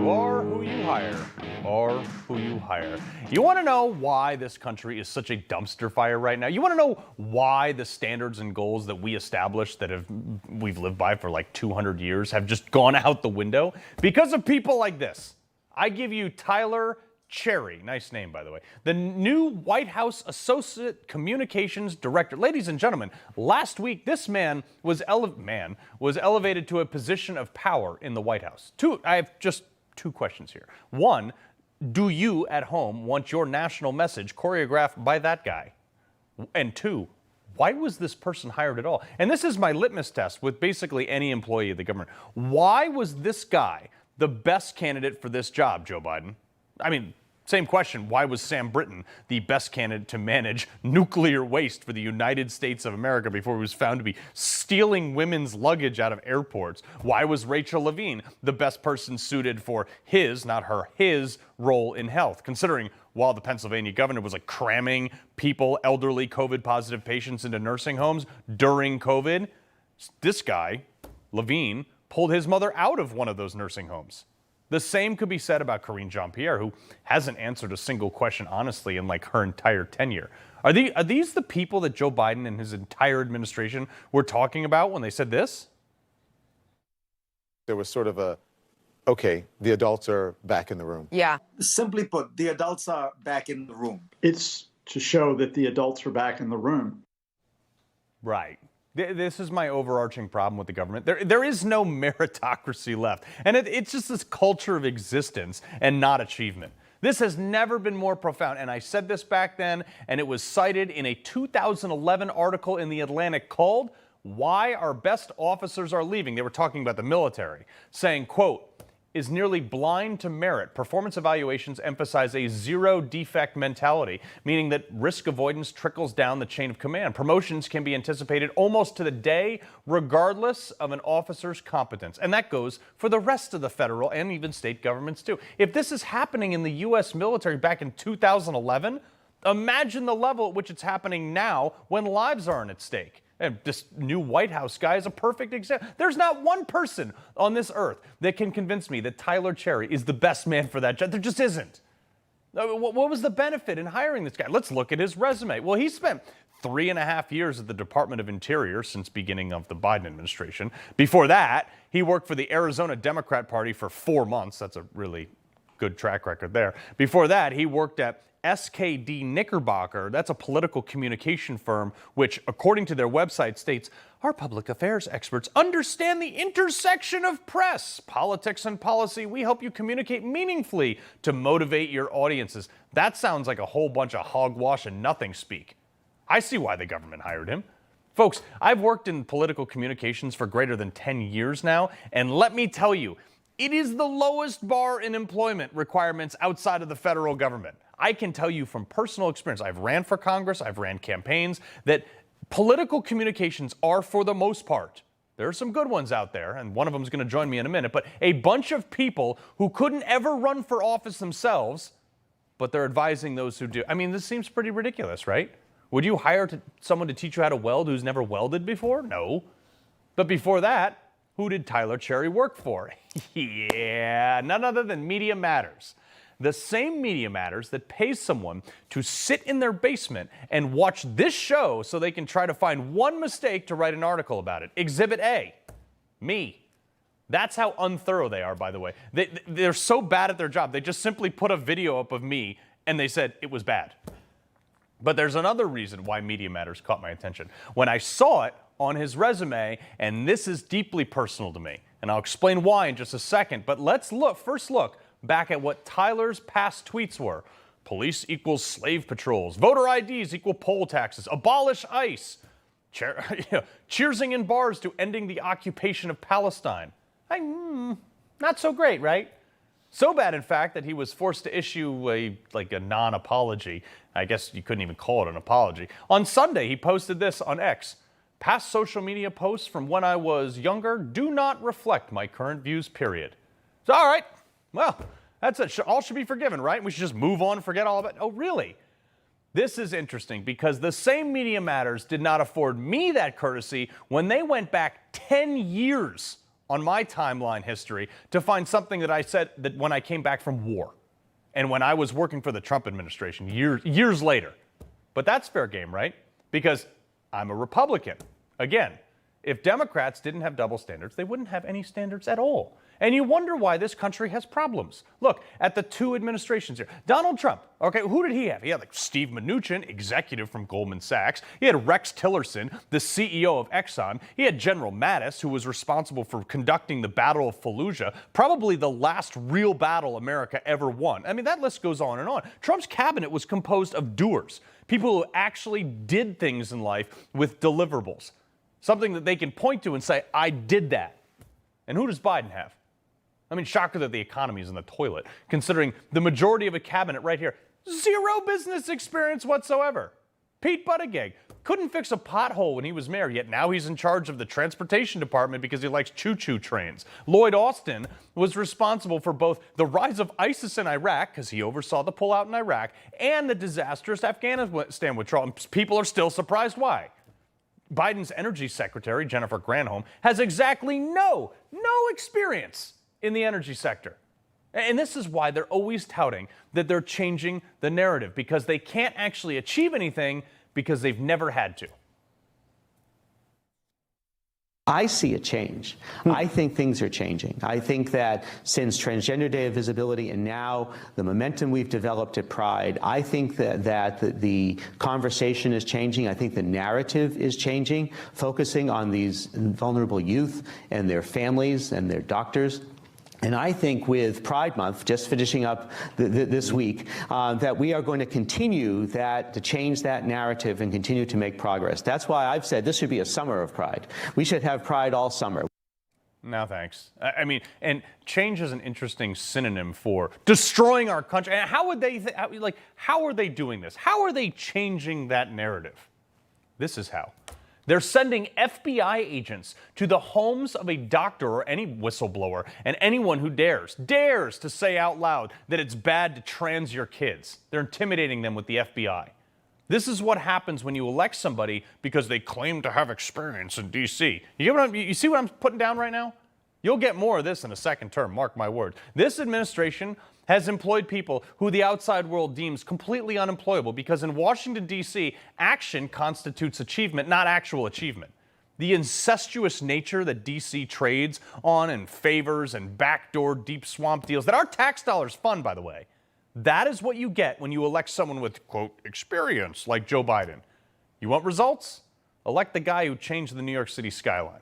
You are who you hire, or who you hire. You want to know why this country is such a dumpster fire right now? You want to know why the standards and goals that we established that we've lived by for like 200 years have just gone out the window? Because of people like this. I give you Tyler Cherry, nice name by the way, the new White House Associate Communications Director. Ladies and gentlemen, last week this man was elevated to a position of power in the White House. I have just two questions here. One, do you at home want your national message choreographed by that guy? And two, why was this person hired at all? And this is my litmus test with basically any employee of the government. Why was this guy the best candidate for this job, Joe Biden? I mean, same question, why was Sam Brinton the best candidate to manage nuclear waste for the United States of America before he was found to be stealing women's luggage out of airports? Why was Rachel Levine the best person suited for his, not her, his role in health? Considering while the Pennsylvania governor was like cramming people, elderly COVID-positive patients into nursing homes during COVID, this guy, Levine, pulled his mother out of one of those nursing homes. The same could be said about Karine Jean-Pierre, who hasn't answered a single question honestly in like her entire tenure. Are these the people that Joe Biden and his entire administration were talking about when they said this? There was sort of okay, the adults are back in the room. Yeah. Simply put, the adults are back in the room. It's to show that the adults are back in the room. Right. This is my overarching problem with the government. There is no meritocracy left. And it's just this culture of existence and not achievement. This has never been more profound. And I said this back then, and it was cited in a 2011 article in The Atlantic called "Why Our Best Officers Are Leaving." They were talking about the military, saying, quote, "is nearly blind to merit. Performance evaluations emphasize a zero-defect mentality, meaning that risk avoidance trickles down the chain of command. Promotions can be anticipated almost to the day, regardless of an officer's competence." And that goes for the rest of the federal and even state governments, too. If this is happening in the U.S. military back in 2011, imagine the level at which it's happening now when lives are at stake. And this new White House guy is a perfect example. There's not one person on this earth that can convince me that Tyler Cherry is the best man for that job. There just isn't. What was the benefit in hiring this guy? Let's look at his resume. Well, he spent 3.5 years at the Department of Interior since beginning of the Biden administration. Before that, he worked for the Arizona Democrat Party for 4 months. That's a really good track record there. Before that, he worked at SKD Knickerbocker. That's a political communication firm which, according to their website, states, "Our public affairs experts understand the intersection of press, politics, and policy. We help you communicate meaningfully to motivate your audiences." That sounds like a whole bunch of hogwash and nothing speak. I see why the government hired him. Folks, I've worked in political communications for greater than 10 years now, and let me tell you, it is the lowest bar in employment requirements outside of the federal government. I can tell you from personal experience, I've ran for Congress, I've ran campaigns, that political communications are, for the most part, there are some good ones out there, and one of them is going to join me in a minute, but a bunch of people who couldn't ever run for office themselves, but they're advising those who do. I mean, this seems pretty ridiculous, right? Would you hire someone to teach you how to weld who's never welded before? No. But before that, who did Tyler Cherry work for? Yeah, none other than Media Matters. The same Media Matters that pays someone to sit in their basement and watch this show so they can try to find one mistake to write an article about it. Exhibit A, me. That's how unthorough they are, by the way. They're so bad at their job, they just simply put a video up of me and they said it was bad. But there's another reason why Media Matters caught my attention. When I saw it on his resume, and this is deeply personal to me, and I'll explain why in just a second, but let's first look back at what Tyler's past tweets were. Police equals slave patrols. Voter IDs equal poll taxes. Abolish ICE. Cheersing in bars to ending the occupation of Palestine. Not so great, right? So bad, in fact, that he was forced to issue a non-apology. I guess you couldn't even call it an apology. On Sunday, he posted this on X. "Past social media posts from when I was younger do not reflect my current views, period." So, all right. Well, that's it. All should be forgiven, right? We should just move on and forget all about it. Oh, really? This is interesting because the same Media Matters did not afford me that courtesy when they went back 10 years on my timeline history to find something that I said that when I came back from war and when I was working for the Trump administration years later. But that's fair game, right? Because I'm a Republican. Again, if Democrats didn't have double standards, they wouldn't have any standards at all. And you wonder why this country has problems. Look at the two administrations here. Donald Trump, okay, who did he have? He had like Steve Mnuchin, executive from Goldman Sachs. He had Rex Tillerson, the CEO of Exxon. He had General Mattis, who was responsible for conducting the Battle of Fallujah, probably the last real battle America ever won. I mean, that list goes on and on. Trump's cabinet was composed of doers, people who actually did things in life with deliverables, something that they can point to and say, I did that. And who does Biden have? I mean, shocker that the economy is in the toilet, considering the majority of a cabinet right here, zero business experience whatsoever. Pete Buttigieg couldn't fix a pothole when he was mayor, yet now he's in charge of the transportation department because he likes choo-choo trains. Lloyd Austin was responsible for both the rise of ISIS in Iraq, because he oversaw the pullout in Iraq, and the disastrous Afghanistan withdrawal. And people are still surprised why. Biden's energy secretary, Jennifer Granholm, has exactly no experience in the energy sector. And this is why they're always touting that they're changing the narrative, because they can't actually achieve anything because they've never had to. I see a change. I think things are changing. I think that since Transgender Day of Visibility and now the momentum we've developed at Pride, I think that the conversation is changing. I think the narrative is changing, focusing on these vulnerable youth and their families and their doctors. And I think with Pride Month, just finishing up this week, that we are going to continue to change that narrative and continue to make progress. That's why I've said this should be a summer of Pride. We should have Pride all summer. No, thanks. I mean, and change is an interesting synonym for destroying our country. And how would they, how are they doing this? How are they changing that narrative? This is how. They're sending FBI agents to the homes of a doctor or any whistleblower and anyone who dares to say out loud that it's bad to trans your kids. They're intimidating them with the FBI. This is what happens when you elect somebody because they claim to have experience in D.C. You see what I'm putting down right now? You'll get more of this in a second term, mark my words. This administration has employed people who the outside world deems completely unemployable because in Washington, D.C., action constitutes achievement, not actual achievement. The incestuous nature that D.C. trades on and favors and backdoor deep swamp deals that our tax dollars fund, by the way, that is what you get when you elect someone with, quote, experience like Joe Biden. You want results? Elect the guy who changed the New York City skyline.